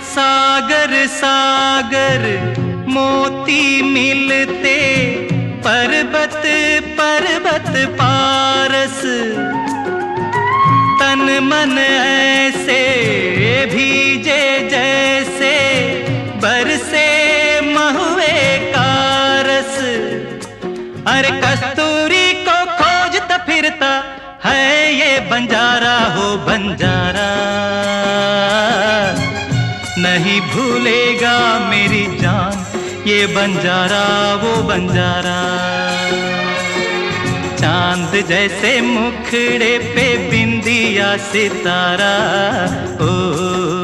सागर सागर मोती मिलते, पर्वत पर्वत पारस। तन मन ऐसे भीजे जैसे बरसे महुए का रस। अरे कस्तूरी को खोजता फिरता है ये बंजारा हो बंजारा। नहीं भूलेगा मेरी जान ये बंजारा वो बंजारा। चांद जैसे मुखड़े पे बिंदिया सितारा, ओ